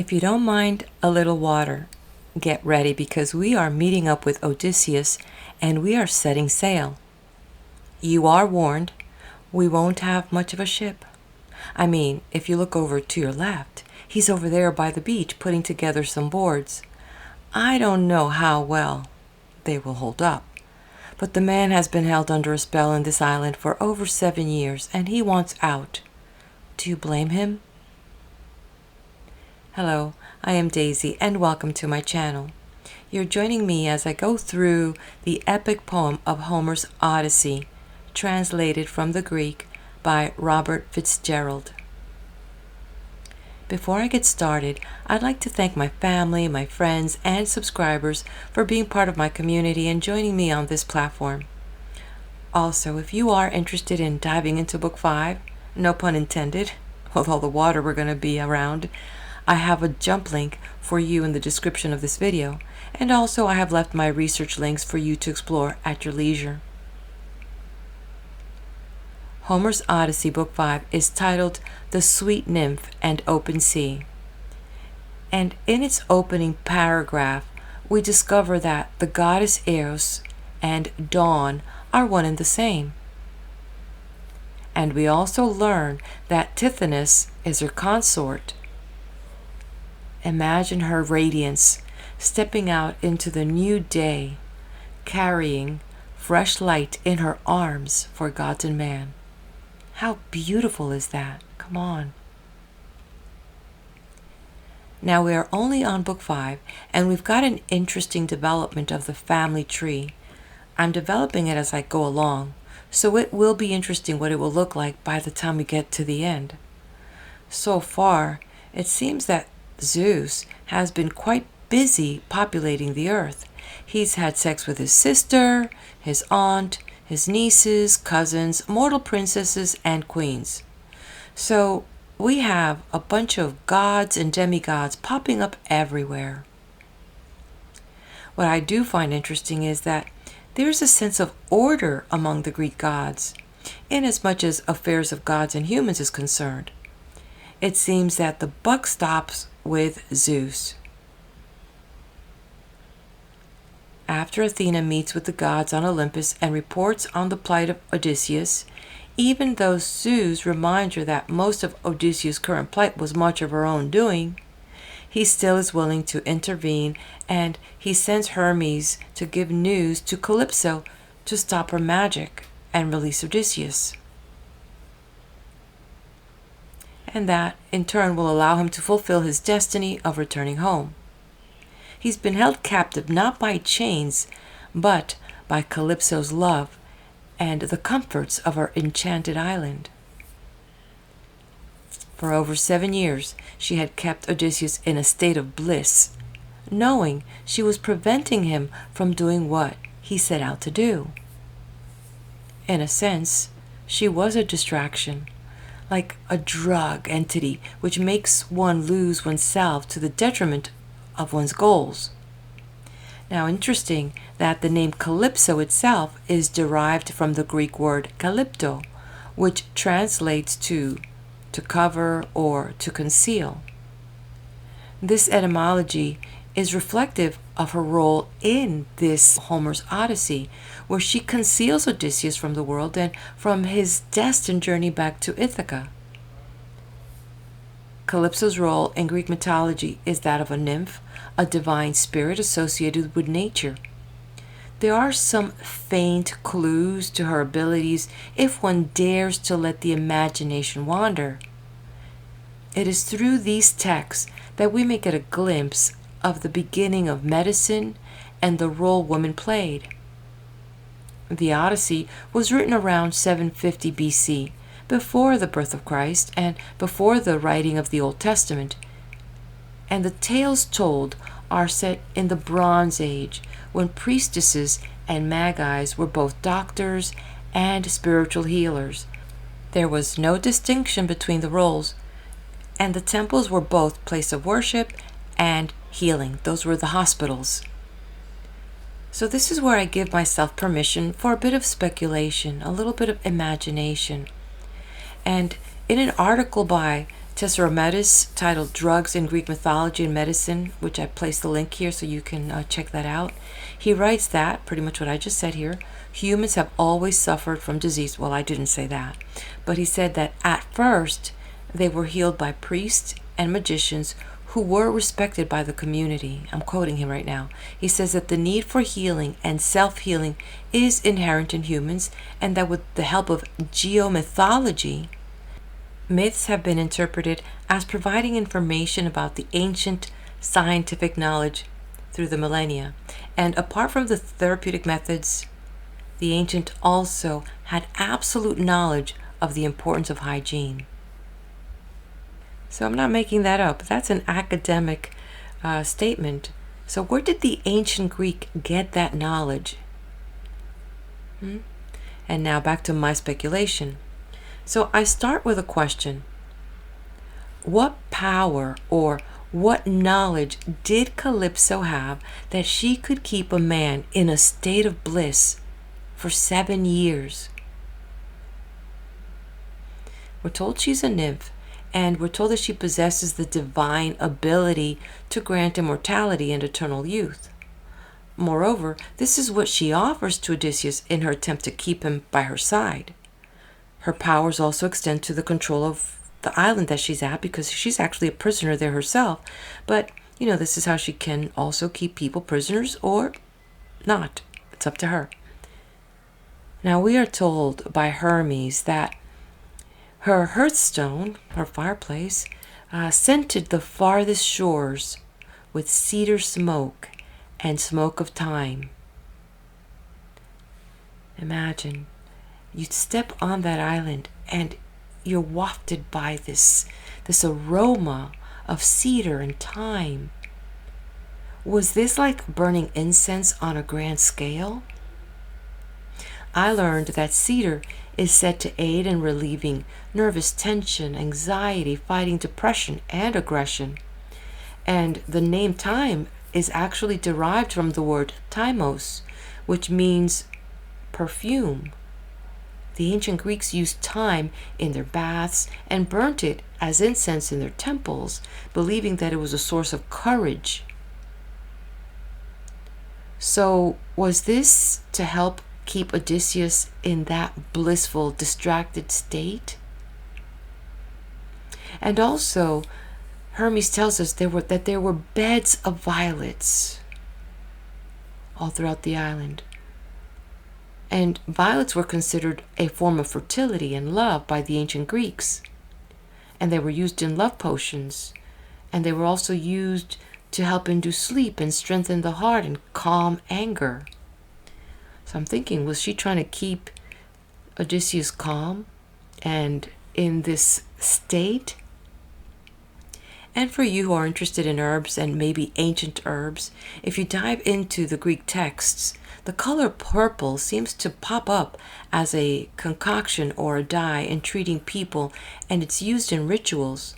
If you don't mind a little water, get ready because we are meeting up with Odysseus and we are setting sail. You are warned, we won't have much of a ship. I mean, if you look over to your left, he's over there by the beach putting together some boards. I don't know how well they will hold up, but the man has been held under a spell in this island for over 7 years and he wants out. Do you blame him? Hello, I am Daisy and welcome to my channel. You're joining me as I go through the epic poem of Homer's Odyssey, translated from the Greek by Robert Fitzgerald. Before I get started, I'd like to thank my family, my friends, and subscribers for being part of my community and joining me on this platform. Also, if you are interested in diving into Book 5, no pun intended, with all the water we're going to be around, I have a jump link for you in the description of this video, and also I have left my research links for you to explore at your leisure. Homer's Odyssey Book 5 is titled The Sweet Nymph and Open Sea. And in its opening paragraph, we discover that the goddess Eros and Dawn are one and the same. And we also learn that Tithonus is her consort. Imagine her radiance stepping out into the new day, carrying fresh light in her arms for God and man. How beautiful is that? Come on. Now we are only on Book 5, and we've got an interesting development of the family tree. I'm developing it as I go along, so it will be interesting what it will look like by the time we get to the end. So far, it seems that Zeus has been quite busy populating the earth. He's had sex with his sister, his aunt, his nieces, cousins, mortal princesses, and queens. So we have a bunch of gods and demigods popping up everywhere. What I do find interesting is that there's a sense of order among the Greek gods, inasmuch as affairs of gods and humans is concerned. It seems that the buck stops with Zeus. After Athena meets with the gods on Olympus and reports on the plight of Odysseus, even though Zeus reminds her that most of Odysseus' current plight was much of her own doing, he still is willing to intervene, and he sends Hermes to give news to Calypso to stop her magic and release Odysseus. And that, in turn, will allow him to fulfill his destiny of returning home. He's been held captive not by chains, but by Calypso's love and the comforts of her enchanted island. For over 7 years, she had kept Odysseus in a state of bliss, knowing she was preventing him from doing what he set out to do. In a sense, she was a distraction, like a drug entity which makes one lose oneself to the detriment of one's goals. Now, interesting that the name Calypso itself is derived from the Greek word kalypto, which translates to cover or to conceal. This etymology is reflective of her role in this Homer's Odyssey, where she conceals Odysseus from the world and from his destined journey back to Ithaca. Calypso's role in Greek mythology is that of a nymph, a divine spirit associated with nature. There are some faint clues to her abilities if one dares to let the imagination wander. It is through these texts that we may get a glimpse of the beginning of medicine and the role women played. The Odyssey was written around 750 BC, before the birth of Christ and before the writing of the Old Testament. And the tales told are set in the Bronze Age, when priestesses and magi's were both doctors and spiritual healers. There was no distinction between the roles, and the temples were both place of worship and healing. Those were the hospitals. So this is where I give myself permission for a bit of speculation, a little bit of imagination. And in an article by Tesserametis, titled Drugs in Greek Mythology and Medicine, which I placed the link here so you can check that out. He writes that, pretty much what I just said here, humans have always suffered from disease. Well, I didn't say that. But he said that at first they were healed by priests and magicians who were respected by the community. I'm quoting him right now. He says that the need for healing and self-healing is inherent in humans, and that with the help of geomythology, myths have been interpreted as providing information about the ancient scientific knowledge through the millennia. And apart from the therapeutic methods, the ancient also had absolute knowledge of the importance of hygiene. So I'm not making that up. That's an academic statement. So where did the ancient Greek get that knowledge? And now back to my speculation. So I start with a question. What power or what knowledge did Calypso have that she could keep a man in a state of bliss for 7 years? We're told she's a nymph, and we're told that she possesses the divine ability to grant immortality and eternal youth. Moreover, this is what she offers to Odysseus in her attempt to keep him by her side. Her powers also extend to the control of the island that she's at, because she's actually a prisoner there herself. But, this is how she can also keep people prisoners or not. It's up to her. Now, we are told by Hermes that her hearthstone, her fireplace, scented the farthest shores with cedar smoke and smoke of thyme. Imagine, you step on that island and you're wafted by this aroma of cedar and thyme. Was this like burning incense on a grand scale? I learned that cedar is said to aid in relieving nervous tension, anxiety, fighting depression, and aggression. And the name thyme is actually derived from the word thymos, which means perfume. The ancient Greeks used thyme in their baths and burnt it as incense in their temples, believing that it was a source of courage. So, was this to help keep Odysseus in that blissful, distracted state? And also, Hermes tells us that there were beds of violets all throughout the island. And violets were considered a form of fertility and love by the ancient Greeks. And they were used in love potions. And they were also used to help induce sleep and strengthen the heart and calm anger. So I'm thinking, was she trying to keep Odysseus calm and in this state? And for you who are interested in herbs and maybe ancient herbs, if you dive into the Greek texts, the color purple seems to pop up as a concoction or a dye in treating people, and it's used in rituals.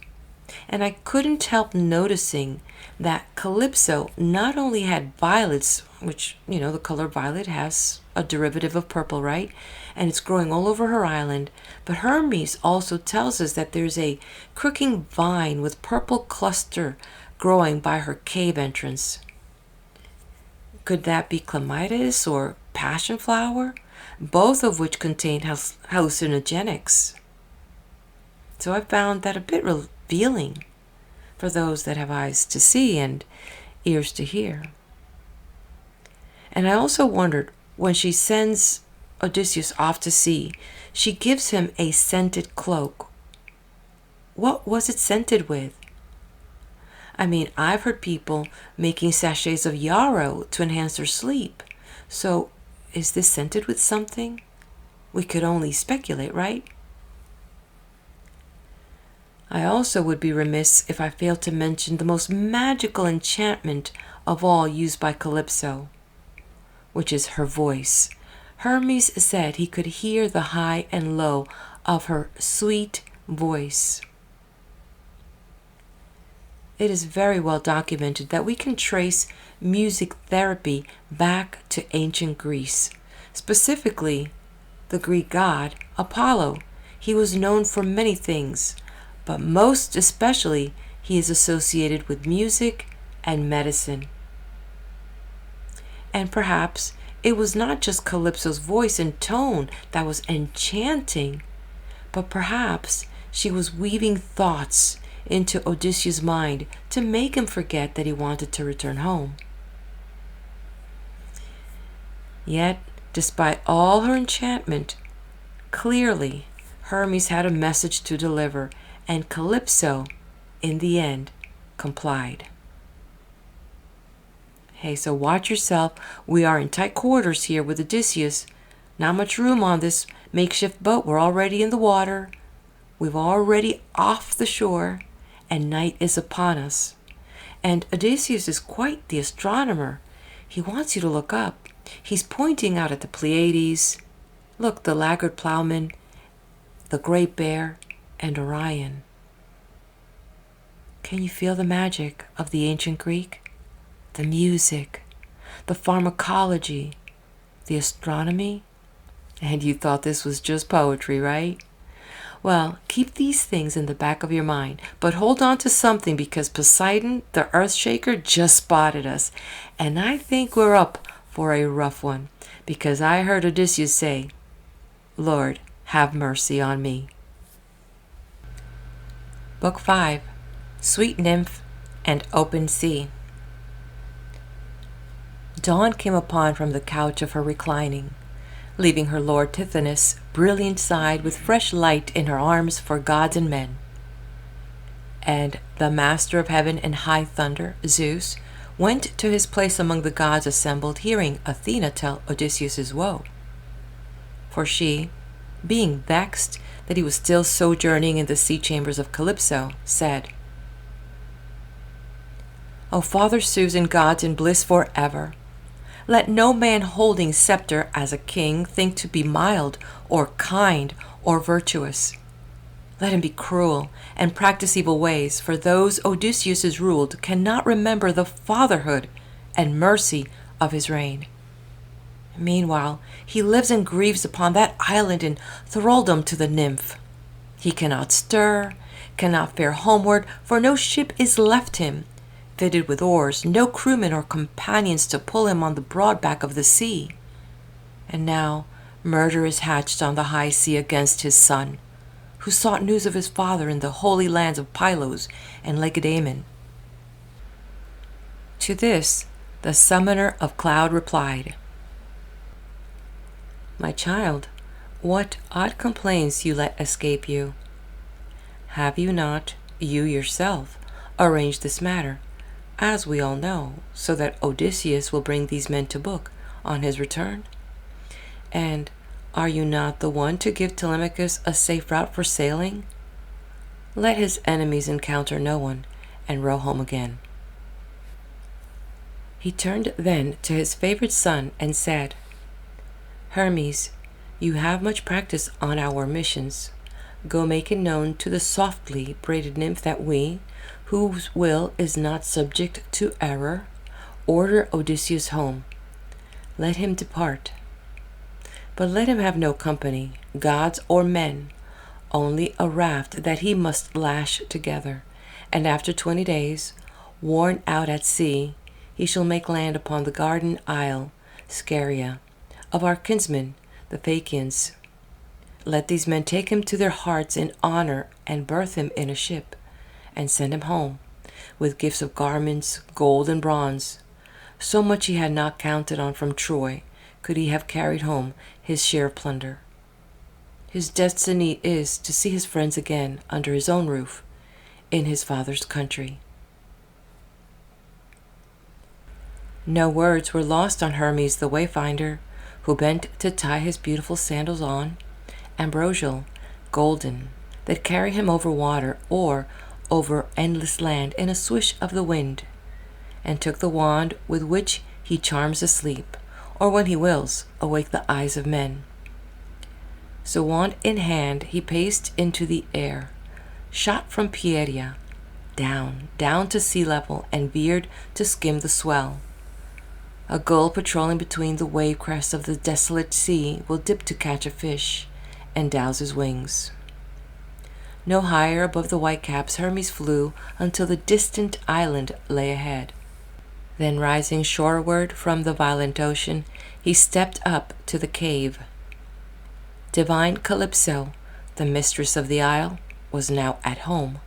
And I couldn't help noticing that Calypso not only had violets, which, the color violet has a derivative of purple, right? And it's growing all over her island. But Hermes also tells us that there's a crooking vine with purple cluster growing by her cave entrance. Could that be Clematis or Passionflower? Both of which contain hallucinogenics. So I found that a bit revealing for those that have eyes to see and ears to hear. And I also wondered, when she sends Odysseus off to sea, she gives him a scented cloak. What was it scented with? I mean, I've heard people making sachets of yarrow to enhance their sleep. So, is this scented with something? We could only speculate, right? I also would be remiss if I failed to mention the most magical enchantment of all used by Calypso, which is her voice. Hermes said he could hear the high and low of her sweet voice. It is very well documented that we can trace music therapy back to ancient Greece, specifically the Greek god Apollo. He was known for many things, but most especially he is associated with music and medicine. And perhaps it was not just Calypso's voice and tone that was enchanting, but perhaps she was weaving thoughts into Odysseus' mind to make him forget that he wanted to return home. Yet, despite all her enchantment, clearly Hermes had a message to deliver, and Calypso, in the end, complied. Hey, so watch yourself. We are in tight quarters here with Odysseus. Not much room on this makeshift boat. We're already in the water. We've already off the shore, and night is upon us. And Odysseus is quite the astronomer. He wants you to look up. He's pointing out at the Pleiades. Look, the laggard plowman, the great bear, and Orion. Can you feel the magic of the ancient Greek? The music, the pharmacology, the astronomy? And you thought this was just poetry, right? Well, keep these things in the back of your mind, but hold on to something because Poseidon, the Earthshaker, just spotted us. And I think we're up for a rough one, because I heard Odysseus say, "Lord, have mercy on me." Book 5, Sweet Nymph and Open Sea. Dawn came upon from the couch of her reclining, leaving her lord Tithonus brilliant-eyed with fresh light in her arms for gods and men. And the master of heaven and high thunder, Zeus, went to his place among the gods assembled, hearing Athena tell Odysseus' woe. For she, being vexed that he was still sojourning in the sea chambers of Calypso, said, "O Father Zeus and gods in bliss forever, let no man holding scepter as a king think to be mild or kind or virtuous. Let him be cruel and practice evil ways, for those Odysseus is ruled cannot remember the fatherhood and mercy of his reign. Meanwhile, he lives and grieves upon that island in thraldom to the nymph. He cannot stir, cannot fare homeward, for no ship is left him, fitted with oars, no crewmen or companions to pull him on the broad back of the sea. And now murder is hatched on the high sea against his son, who sought news of his father in the holy lands of Pylos and Lacedaemon." To this, the summoner of cloud replied, "My child, what odd complaints you let escape you? Have you not, you yourself, arranged this matter, as we all know, so that Odysseus will bring these men to book on his return? And are you not the one to give Telemachus a safe route for sailing? Let his enemies encounter no one, and row home again." He turned then to his favorite son and said, "Hermes, you have much practice on our missions. Go make it known to the softly braided nymph that we, whose will is not subject to error, order Odysseus home. Let him depart. But let him have no company, gods or men, only a raft that he must lash together, and after 20 days, worn out at sea, he shall make land upon the garden isle, Scheria, of our kinsmen, the Phaeacians. Let these men take him to their hearts in honor and berth him in a ship, and send him home, with gifts of garments, gold and bronze. So much he had not counted on from Troy, could he have carried home his share of plunder. His destiny is to see his friends again under his own roof, in his father's country." No words were lost on Hermes the wayfinder, who bent to tie his beautiful sandals on, ambrosial, golden, that carry him over water or over endless land in a swish of the wind, and took the wand with which he charms asleep, or when he wills, awake the eyes of men. So wand in hand he paced into the air, shot from Pieria, down to sea level, and veered to skim the swell. A gull patrolling between the wave crests of the desolate sea will dip to catch a fish, and douse his wings. No higher above the whitecaps Hermes flew until the distant island lay ahead. Then rising shoreward from the violent ocean, he stepped up to the cave. Divine Calypso, the mistress of the isle, was now at home.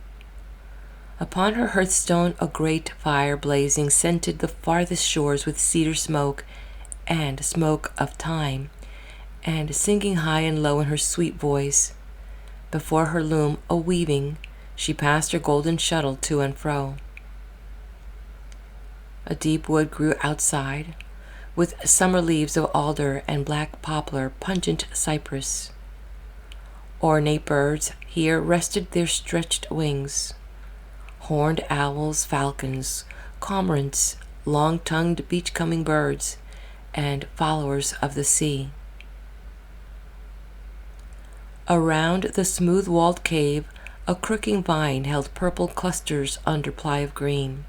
Upon her hearthstone a great fire blazing scented the farthest shores with cedar smoke and smoke of thyme, and singing high and low in her sweet voice. Before her loom, a-weaving, she passed her golden shuttle to and fro. A deep wood grew outside, with summer leaves of alder and black poplar, pungent cypress. Ornate birds here rested their stretched wings. Horned owls, falcons, cormorants, long-tongued beach-coming birds, and followers of the sea. Around the smooth-walled cave, a crooking vine held purple clusters under ply of green,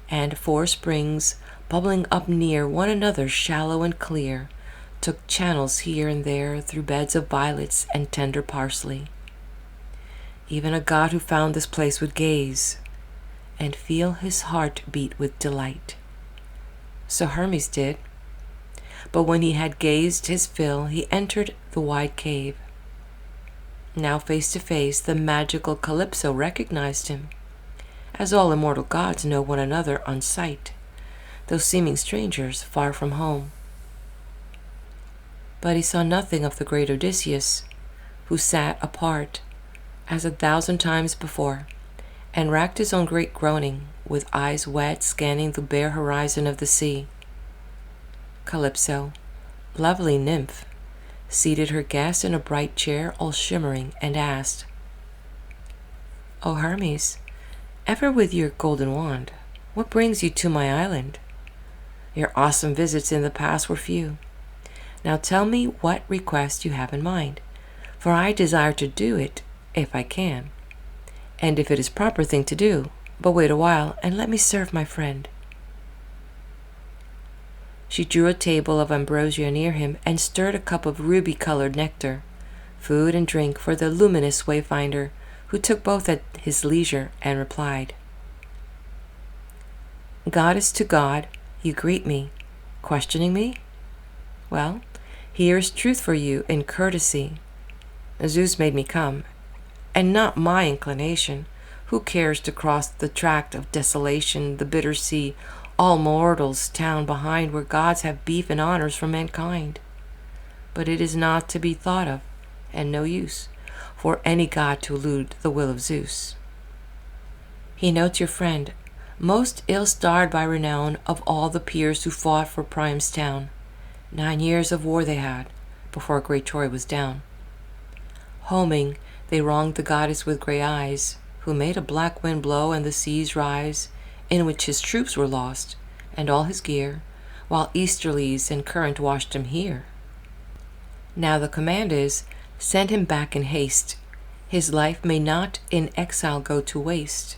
and 4 springs, bubbling up near one another shallow and clear, took channels here and there through beds of violets and tender parsley. Even a god who found this place would gaze and feel his heart beat with delight. So Hermes did. But when he had gazed his fill, he entered the wide cave. Now face to face, the magical Calypso recognized him, as all immortal gods know one another on sight, though seeming strangers far from home. But he saw nothing of the great Odysseus, who sat apart, as 1,000 times before, and racked his own great groaning, with eyes wet scanning the bare horizon of the sea. Calypso, lovely nymph, seated her guest in a bright chair all shimmering, and asked, "O Hermes, ever with your golden wand, what brings you to my island? Your awesome visits in the past were few. Now tell me what request you have in mind, for I desire to do it if I can, and if it is proper thing to do, but wait a while and let me serve my friend." She drew a table of ambrosia near him and stirred a cup of ruby-colored nectar, food and drink for the luminous wayfinder, who took both at his leisure and replied, "Goddess to god, you greet me, questioning me? Well, here is truth for you in courtesy. Zeus made me come, and not my inclination. Who cares to cross the tract of desolation, the bitter sea, all mortals' town behind, where gods have beef and honors for mankind? But it is not to be thought of, and no use, for any god to elude the will of Zeus. He notes your friend, most ill-starred by renown of all the peers who fought for Priam's town. 9 years of war they had, before great Troy was down. Homing, they wronged the goddess with grey eyes, who made a black wind blow and the seas rise, in which his troops were lost, and all his gear, while easterlies and current washed him here. Now the command is, send him back in haste. His life may not in exile go to waste.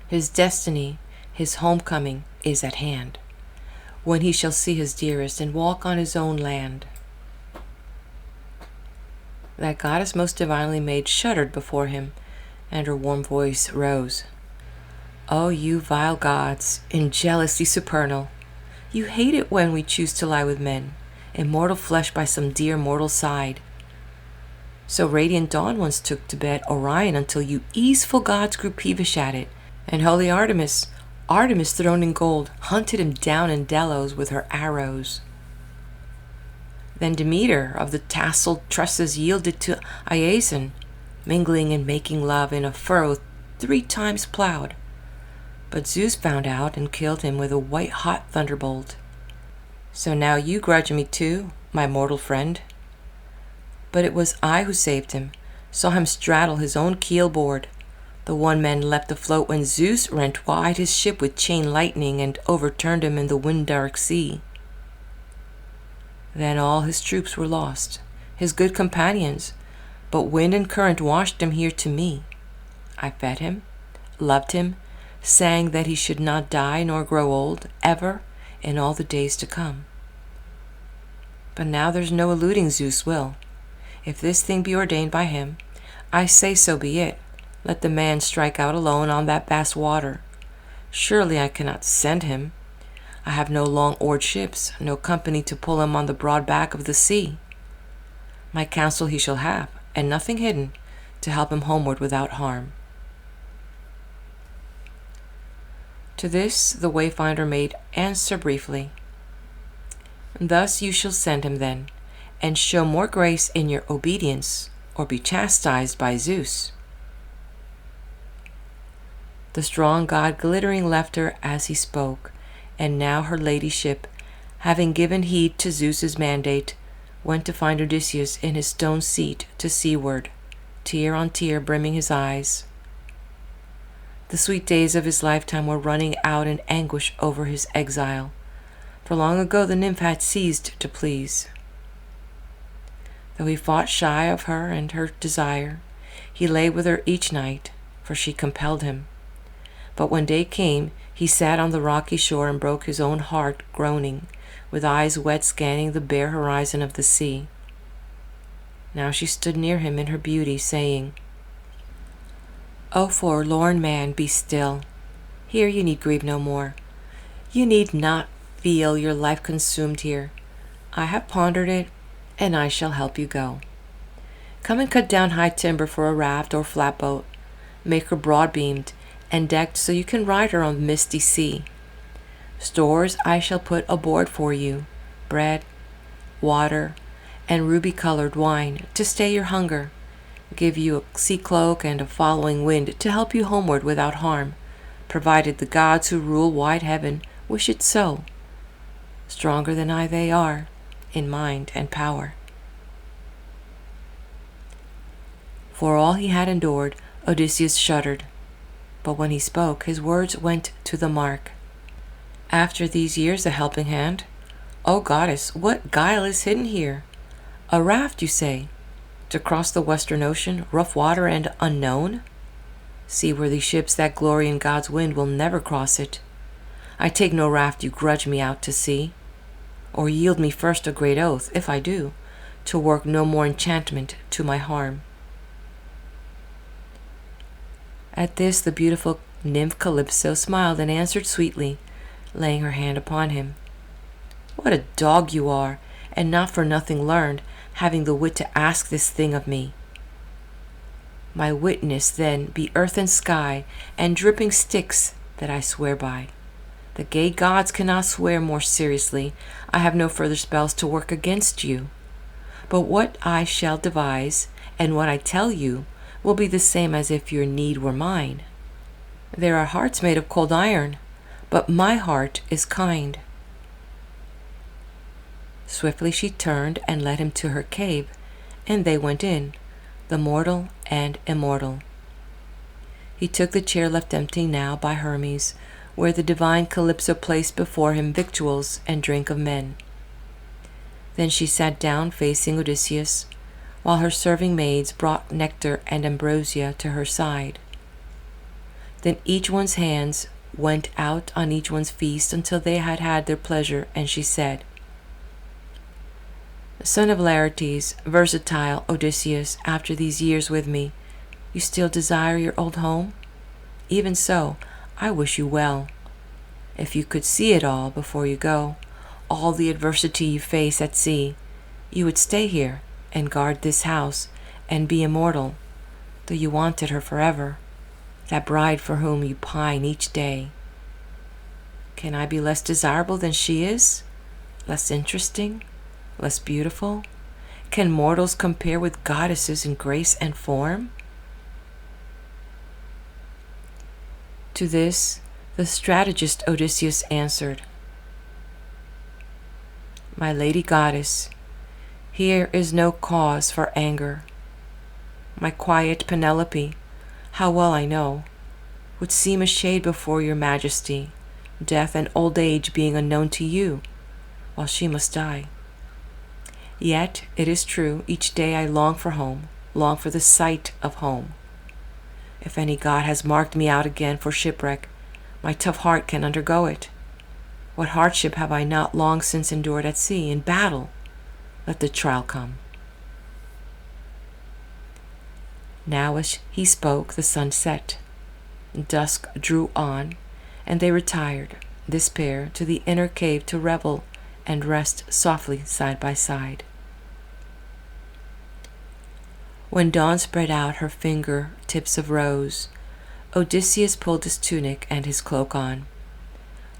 His destiny, his homecoming, is at hand, when he shall see his dearest and walk on his own land." That goddess most divinely made shuddered before him, and her warm voice rose. "O you vile gods, in jealousy supernal, you hate it when we choose to lie with men, immortal flesh by some dear mortal's side. So radiant dawn once took to bed Orion until you easeful gods grew peevish at it, and holy Artemis, throned in gold, hunted him down in Delos with her arrows. Then Demeter of the tasseled tresses yielded to Iason, mingling and making love in a furrow 3 times plowed. But Zeus found out and killed him with a white-hot thunderbolt. So now you grudge me too, my mortal friend. But it was I who saved him, saw him straddle his own keel board, the one man left afloat when Zeus rent wide his ship with chain lightning and overturned him in the wind-dark sea. Then all his troops were lost, his good companions, but wind and current washed him here to me. I fed him, loved him, sang that he should not die nor grow old, ever, in all the days to come. But now there's no eluding Zeus' will. If this thing be ordained by him, I say so be it. Let the man strike out alone on that vast water. Surely I cannot send him. I have no long-oared ships, no company to pull him on the broad back of the sea. My counsel he shall have, and nothing hidden, to help him homeward without harm. To this the wayfinder made answer briefly. Thus you shall send him then, and show more grace in your obedience, or be chastised by Zeus. The strong god glittering left her as he spoke, and now her ladyship, having given heed to Zeus's mandate, went to find Odysseus in his stone seat to seaward, tear on tear brimming his eyes. The sweet days of his lifetime were running out in anguish over his exile, for long ago the nymph had ceased to please. Though he fought shy of her and her desire, he lay with her each night, for she compelled him. But when day came, he sat on the rocky shore and broke his own heart, groaning, with eyes wet scanning the bare horizon of the sea. Now she stood near him in her beauty, saying, "O forlorn man, be still. Here you need grieve no more. You need not feel your life consumed here. I have pondered it, and I shall help you go. Come and cut down high timber for a raft or flatboat. Make her broad-beamed and decked so you can ride her on the misty sea. Stores I shall put aboard for you, bread, water, and ruby-colored wine to stay your hunger, give you a sea cloak and a following wind to help you homeward without harm, provided the gods who rule wide heaven wish it so. Stronger than I they are, in mind and power." For all he had endured, Odysseus shuddered, but when he spoke, his words went to the mark. "After these years a helping hand? O goddess, what guile is hidden here? A raft, you say? To cross the western ocean, rough water and unknown? Seaworthy ships that glory in God's wind will never cross it. I take no raft you grudge me out to sea. Or yield me first a great oath, if I do, to work no more enchantment to my harm." At this the beautiful nymph Calypso smiled and answered sweetly, laying her hand upon him, "What a dog you are, and not for nothing learned, having the wit to ask this thing of me. My witness then be earth and sky, and dripping sticks that I swear by. The gay gods cannot swear more seriously. I have no further spells to work against you. But what I shall devise, and what I tell you, will be the same as if your need were mine. There are hearts made of cold iron, but my heart is kind." Swiftly she turned and led him to her cave, and they went in, the mortal and immortal. He took the chair left empty now by Hermes, where the divine Calypso placed before him victuals and drink of men. Then she sat down facing Odysseus, while her serving maids brought nectar and ambrosia to her side. Then each one's hands went out on each one's feast until they had had their pleasure, and she said, "Son of Laertes, versatile Odysseus, after these years with me, you still desire your old home? Even so, I wish you well. If you could see it all before you go, all the adversity you face at sea, you would stay here and guard this house and be immortal, though you wanted her forever, that bride for whom you pine each day. Can I be less desirable than she is? Less interesting? Less beautiful? Can mortals compare with goddesses in grace and form?" To this, the strategist Odysseus answered, "My lady goddess, here is no cause for anger. My quiet Penelope, how well I know, would seem a shade before your majesty, death and old age being unknown to you, while she must die. Yet, it is true, each day I long for home, long for the sight of home. If any god has marked me out again for shipwreck, my tough heart can undergo it. What hardship have I not long since endured at sea, in battle? Let the trial come." Now as he spoke, the sun set. Dusk drew on, and they retired, this pair, to the inner cave to revel and rest softly side by side. When dawn spread out her finger tips of rose, Odysseus pulled his tunic and his cloak on,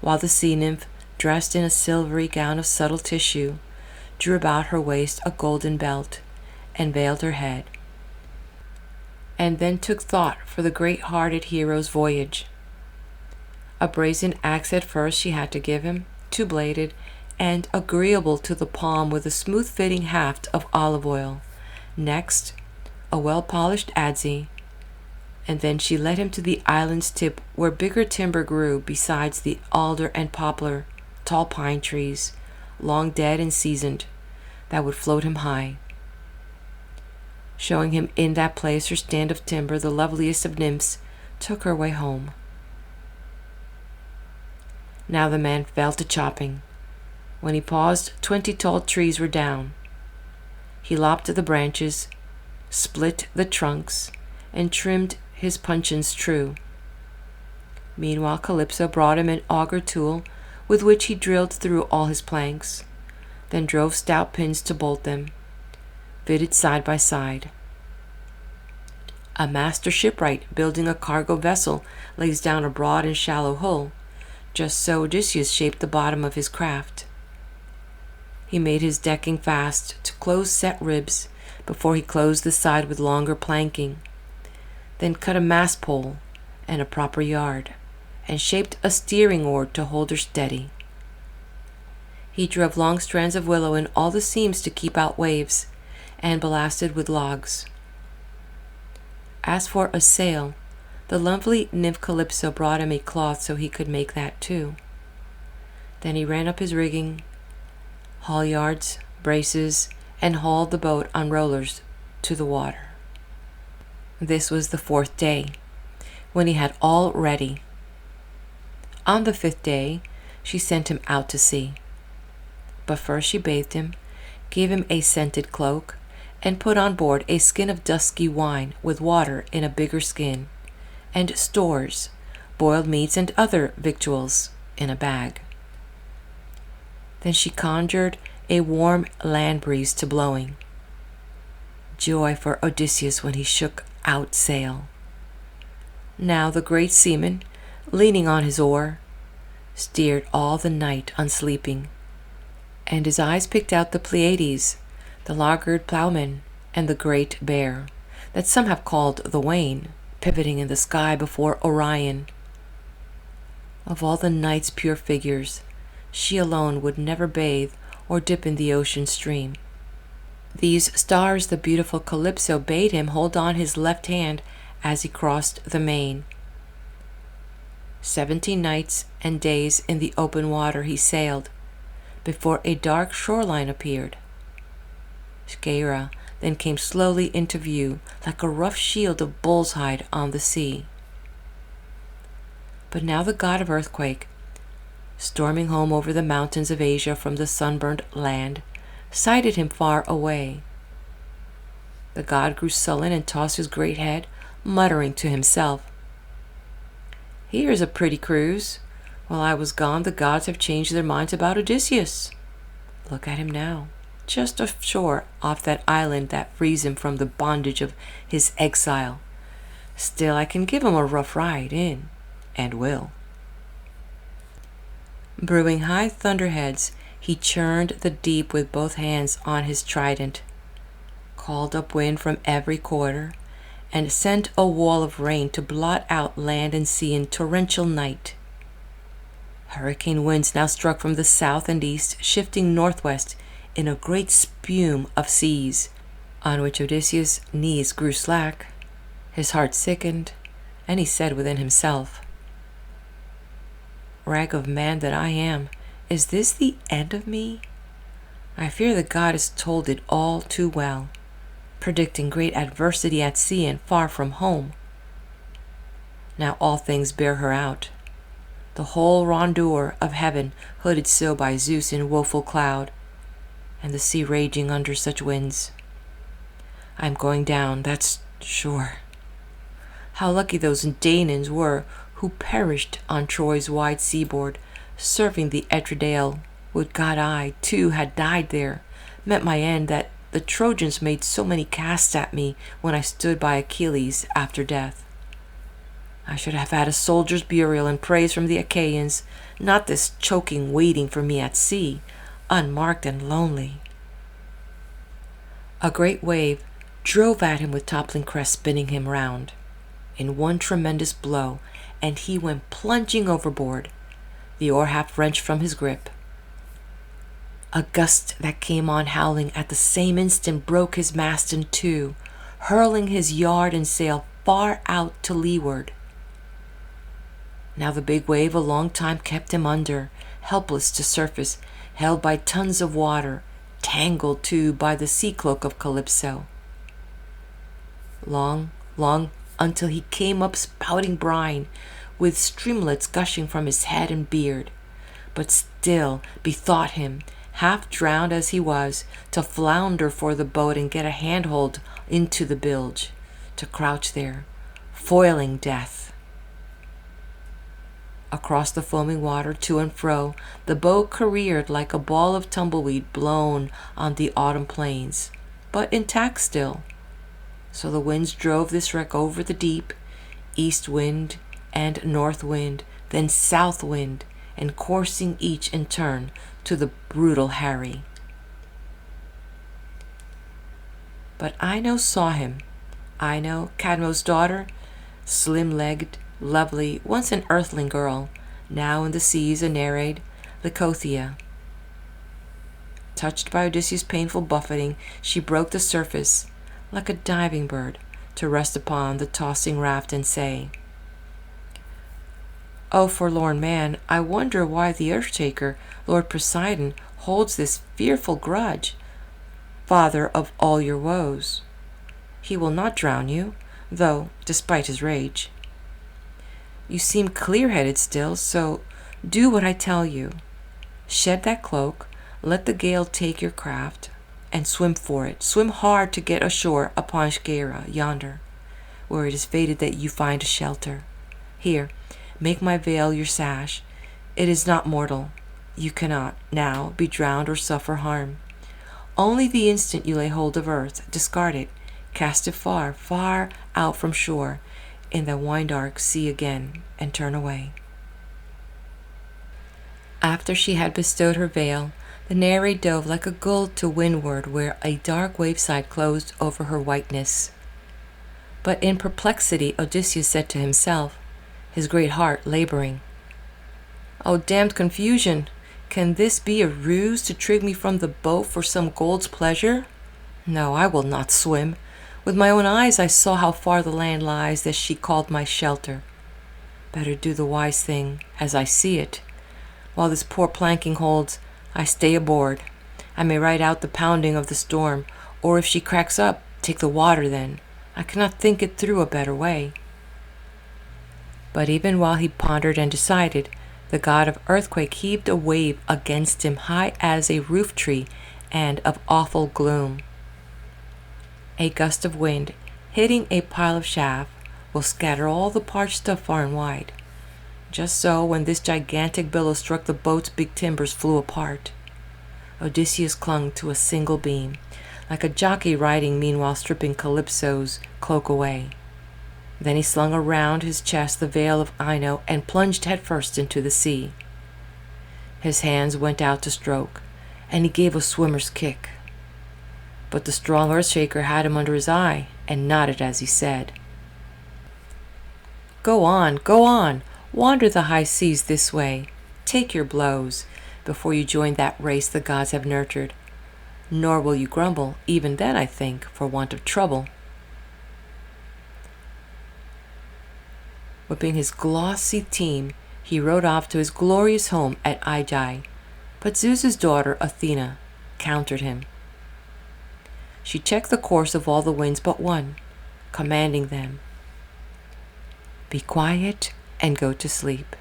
while the sea nymph, dressed in a silvery gown of subtle tissue, drew about her waist a golden belt and veiled her head, and then took thought for the great-hearted hero's voyage. A brazen axe at first she had to give him, two-bladed, and agreeable to the palm with a smooth-fitting haft of olive oil. Next, a well-polished adze, and then she led him to the island's tip where bigger timber grew besides the alder and poplar, tall pine trees, long dead and seasoned, that would float him high. Showing him in that place her stand of timber, the loveliest of nymphs took her way home. Now the man fell to chopping. When he paused, 20 tall trees were down. He lopped the branches, split the trunks, and trimmed his puncheons true. Meanwhile Calypso brought him an auger tool with which he drilled through all his planks, then drove stout pins to bolt them, fitted side by side. A master shipwright building a cargo vessel lays down a broad and shallow hull. Just so Odysseus shaped the bottom of his craft. He made his decking fast to close-set ribs before he closed the side with longer planking, then cut a mast pole and a proper yard, and shaped a steering oar to hold her steady. He drove long strands of willow in all the seams to keep out waves, and ballasted with logs. As for a sail, the lovely nymph Calypso brought him a cloth so he could make that too. Then he ran up his rigging, halyards, braces, and hauled the boat on rollers to the water. This was the 4th day, when he had all ready. On the 5th day, she sent him out to sea. But first she bathed him, gave him a scented cloak, and put on board a skin of dusky wine with water in a bigger skin, and stores, boiled meats and other victuals, in a bag. Then she conjured a warm land breeze to blowing. Joy for Odysseus when he shook out sail. Now the great seaman, leaning on his oar, steered all the night unsleeping, and his eyes picked out the Pleiades, the laggard ploughman, and the great bear, that some have called the Wain, pivoting in the sky before Orion. Of all the night's pure figures, she alone would never bathe or dip in the ocean stream. These stars the beautiful Calypso bade him hold on his left hand as he crossed the main. 17 nights and days in the open water he sailed, before a dark shoreline appeared. Scaera then came slowly into view, like a rough shield of bull's hide on the sea. But now the god of earthquake, storming home over the mountains of Asia from the sunburned land, sighted him far away. The god grew sullen and tossed his great head, muttering to himself, "Here's a pretty cruise. While I was gone, the gods have changed their minds about Odysseus. Look at him now, just ashore off that island that frees him from the bondage of his exile. Still, I can give him a rough ride in, and will." Brewing high thunderheads, he churned the deep with both hands on his trident, called up wind from every quarter, and sent a wall of rain to blot out land and sea in torrential night. Hurricane winds now struck from the south and east, shifting northwest in a great spume of seas, on which Odysseus' knees grew slack, his heart sickened, and he said within himself, "Rag of man that I am, is this the end of me? I fear the god has told it all too well, predicting great adversity at sea and far from home. Now all things bear her out, the whole rondure of heaven hooded so by Zeus in woeful cloud, and the sea raging under such winds. I am going down, that's Sure. How lucky those Danaans were who perished on Troy's wide seaboard, serving the Etredale. Would God I, too, had died there. Meant my end that the Trojans made so many casts at me when I stood by Achilles after death. I should have had a soldier's burial and praise from the Achaeans, not this choking waiting for me at sea, unmarked and lonely. A great wave drove at him with toppling crest spinning him round in one tremendous blow, and he went plunging overboard, the oar half wrenched from his grip. A gust that came on howling at the same instant broke his mast in two, hurling his yard and sail far out to leeward. Now the big wave a long time kept him under, helpless to surface, held by tons of water, tangled too by the sea cloak of Calypso. Long, until he came up spouting brine, with streamlets gushing from his head and beard, but still bethought him, half drowned as he was, to flounder for the boat and get a handhold into the bilge, to crouch there, foiling death. Across the foaming water, to and fro, the boat careered like a ball of tumbleweed blown on the autumn plains, but intact still. So the winds drove this wreck over the deep, east wind and north wind, then south wind, and coursing each in turn to the brutal Harry. But Ino saw him. Ino, Cadmo's daughter, slim-legged, lovely, once an earthling girl, now in the seas a Nereid, Leukothea. Touched by Odysseus' painful buffeting, she broke the surface, like a diving bird, to rest upon the tossing raft and say, "O forlorn man, I wonder why the Earth-shaker, Lord Poseidon, holds this fearful grudge, father of all your woes. He will not drown you, though, despite his rage. You seem clear-headed still, so do what I tell you. Shed that cloak, let the gale take your craft, and swim for it. Swim hard to get ashore upon Scheria yonder, where it is fated that you find a shelter. Here, make my veil your sash. It is not mortal. You cannot, now, be drowned or suffer harm. Only the instant you lay hold of earth, discard it, cast it far, far out from shore, in the wine-dark sea again, and turn away." After she had bestowed her veil, the Nereid dove like a gull to windward, where a dark wave-side closed over her whiteness. But in perplexity Odysseus said to himself, his great heart laboring, "O damned confusion! Can this be a ruse to trick me from the boat for some gold's pleasure? No, I will not swim. With my own eyes I saw how far the land lies that she called my shelter. Better do the wise thing, as I see it. While this poor planking holds, I stay aboard. I may ride out the pounding of the storm, or if she cracks up, take the water then. I cannot think it through a better way." But even while he pondered and decided, the god of earthquake heaved a wave against him high as a roof tree and of awful gloom. A gust of wind, hitting a pile of chaff, will scatter all the parched stuff far and wide. Just so, when this gigantic billow struck the boat's big timbers flew apart. Odysseus clung to a single beam, like a jockey riding meanwhile stripping Calypso's cloak away. Then he slung around his chest the veil of Ino and plunged headfirst into the sea. His hands went out to stroke, and he gave a swimmer's kick. But the strong Earth-shaker had him under his eye, and nodded as he said, go on, wander the high seas this way, take your blows, before you join that race the gods have nurtured. Nor will you grumble, even then, I think, for want of trouble." Whipping his glossy team, he rode off to his glorious home at Aegae, but Zeus's daughter, Athena, countered him. She checked the course of all the winds but one, commanding them, "Be quiet and go to sleep."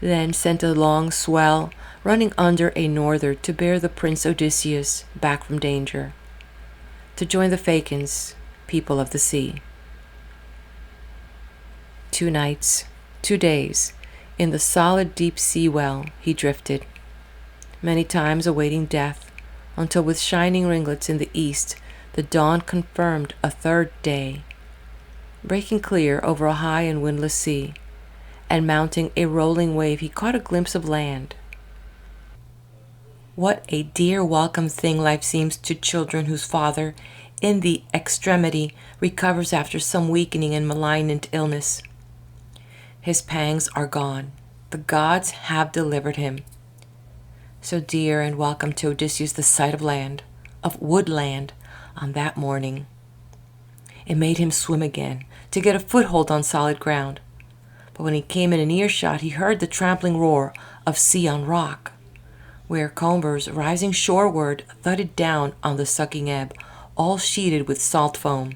Then sent a long swell running under a norther to bear the prince Odysseus back from danger, to join the Phæacians, people of the sea. 2 nights, 2 days, in the solid deep sea well he drifted, many times awaiting death, until with shining ringlets in the east the dawn confirmed a 3rd day, breaking clear over a high and windless sea, and mounting a rolling wave he caught a glimpse of land. What a dear welcome thing life seems to children whose father, in the extremity, recovers after some weakening and malignant illness. His pangs are gone. The gods have delivered him. So dear and welcome to Odysseus the sight of land, of woodland, on that morning. It made him swim again, to get a foothold on solid ground. But when he came in an earshot, he heard the trampling roar of sea on rock, where combers, rising shoreward, thudded down on the sucking ebb, all sheeted with salt foam.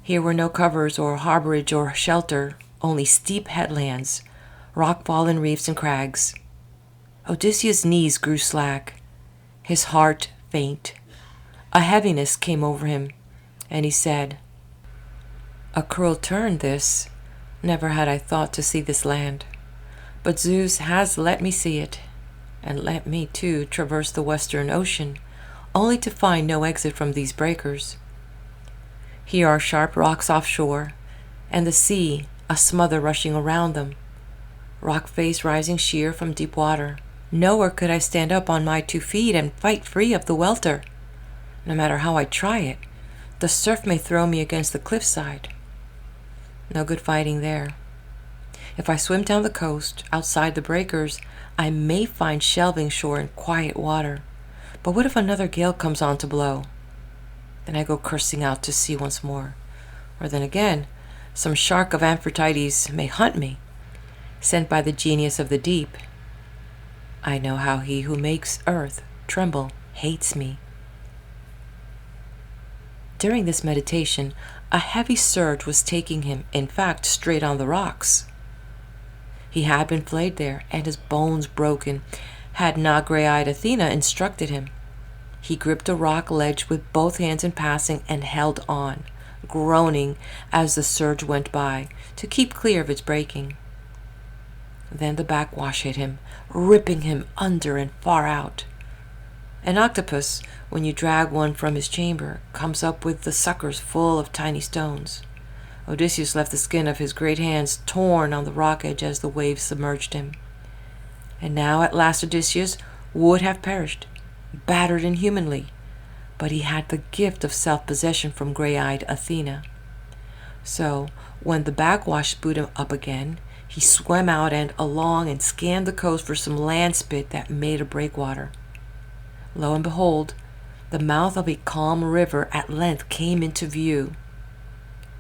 Here were no covers or harborage or shelter, only steep headlands, rock-fallen reefs and crags. Odysseus' knees grew slack, his heart faint. A heaviness came over him, and he said, "A cruel turn this. Never had I thought to see this land. But Zeus has let me see it, and let me, too, traverse the western ocean, only to find no exit from these breakers. Here are sharp rocks offshore, and the sea, a smother rushing around them, rock face rising sheer from deep water. Nowhere could I stand up on my 2 feet and fight free of the welter. No matter how I try it, the surf may throw me against the cliffside. No good fighting there. If I swim down the coast, outside the breakers, I may find shelving shore and quiet water. But what if another gale comes on to blow? Then I go cursing out to sea once more. Or then again, some shark of Amphitrite may hunt me, sent by the genius of the deep. I know how he who makes earth tremble hates me." During this meditation, a heavy surge was taking him, in fact, straight on the rocks. He had been flayed there, and his bones broken, had not gray-eyed Athena instructed him. He gripped a rock ledge with both hands in passing and held on, groaning as the surge went by, to keep clear of its breaking. Then the backwash hit him, ripping him under and far out. An octopus, when you drag one from his chamber, comes up with the suckers full of tiny stones. Odysseus left the skin of his great hands torn on the rock edge as the waves submerged him. And now at last Odysseus would have perished, battered inhumanly, but he had the gift of self-possession from gray-eyed Athena. So, when the backwash spewed him up again, he swam out and along and scanned the coast for some land spit that made a breakwater. Lo and behold, the mouth of a calm river at length came into view,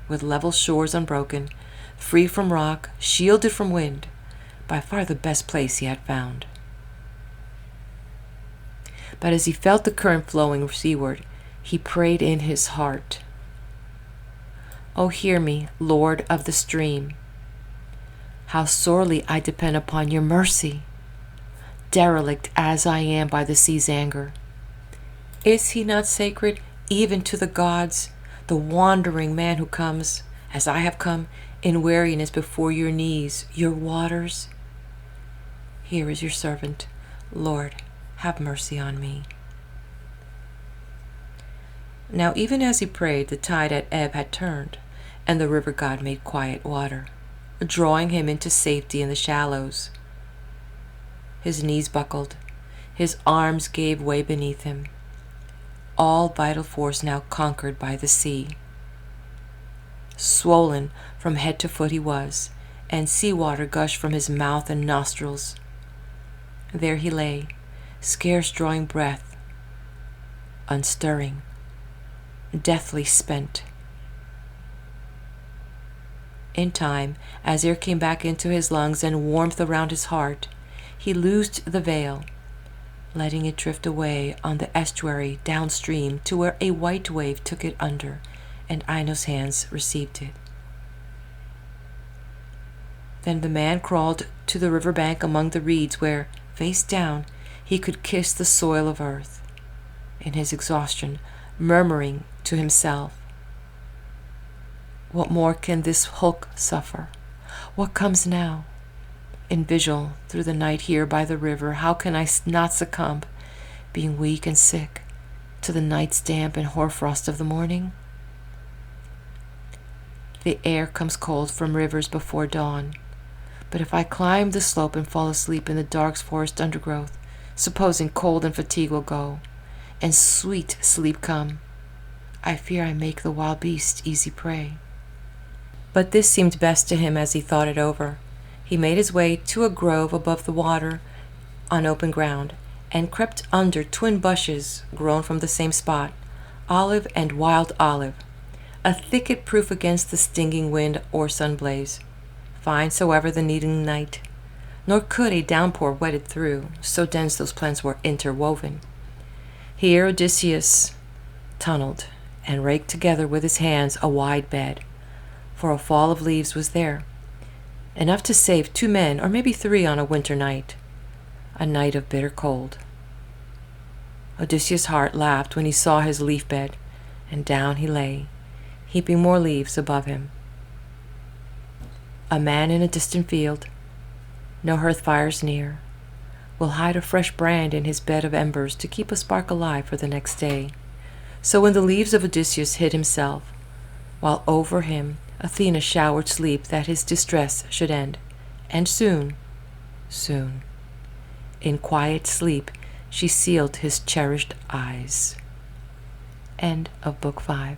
with level shores unbroken, free from rock, shielded from wind, by far the best place he had found. But as he felt the current flowing seaward, he prayed in his heart, "O hear me, Lord of the stream. How sorely I depend upon your mercy, derelict as I am by the sea's anger. Is he not sacred even to the gods, the wandering man who comes, as I have come, in weariness before your knees, your waters? Here is your servant. Lord, have mercy on me." Now even as he prayed, the tide at ebb had turned, and the river god made quiet water, drawing him into safety in the shallows. His knees buckled, his arms gave way beneath him, all vital force now conquered by the sea. Swollen from head to foot he was, and sea water gushed from his mouth and nostrils. There he lay, scarce drawing breath, unstirring, deathly spent. In time, as air came back into his lungs and warmth around his heart, he loosed the veil, letting it drift away on the estuary downstream to where a white wave took it under, and Iono's hands received it. Then the man crawled to the river bank among the reeds where, face down, he could kiss the soil of earth, in his exhaustion, murmuring to himself, What more can this hulk suffer? What comes now? In vigil through the night here by the river, how can I not succumb, being weak and sick, to the night's damp and hoarfrost of the morning? The air comes cold from rivers before dawn, but if I climb the slope and fall asleep in the dark forest undergrowth, supposing cold and fatigue will go, and sweet sleep come, I fear I make the wild beast easy prey. But this seemed best to him as he thought it over. He made his way to a grove above the water on open ground, and crept under twin bushes grown from the same spot, olive and wild olive, a thicket proof against the stinging wind or sun blaze. Fine soever the kneading night, nor could a downpour wet it through, so dense those plants were interwoven. Here Odysseus tunneled, and raked together with his hands a wide bed, for a fall of leaves was there, enough to save 2 men or maybe 3 on a winter night, a night of bitter cold. Odysseus' heart laughed when he saw his leaf bed, and down he lay, heaping more leaves above him. A man in a distant field, no hearth fires near, will hide a fresh brand in his bed of embers to keep a spark alive for the next day. So when the leaves of Odysseus hid himself, while over him Athena showered sleep that his distress should end, and soon, soon, in quiet sleep she sealed his cherished eyes. End of Book 5.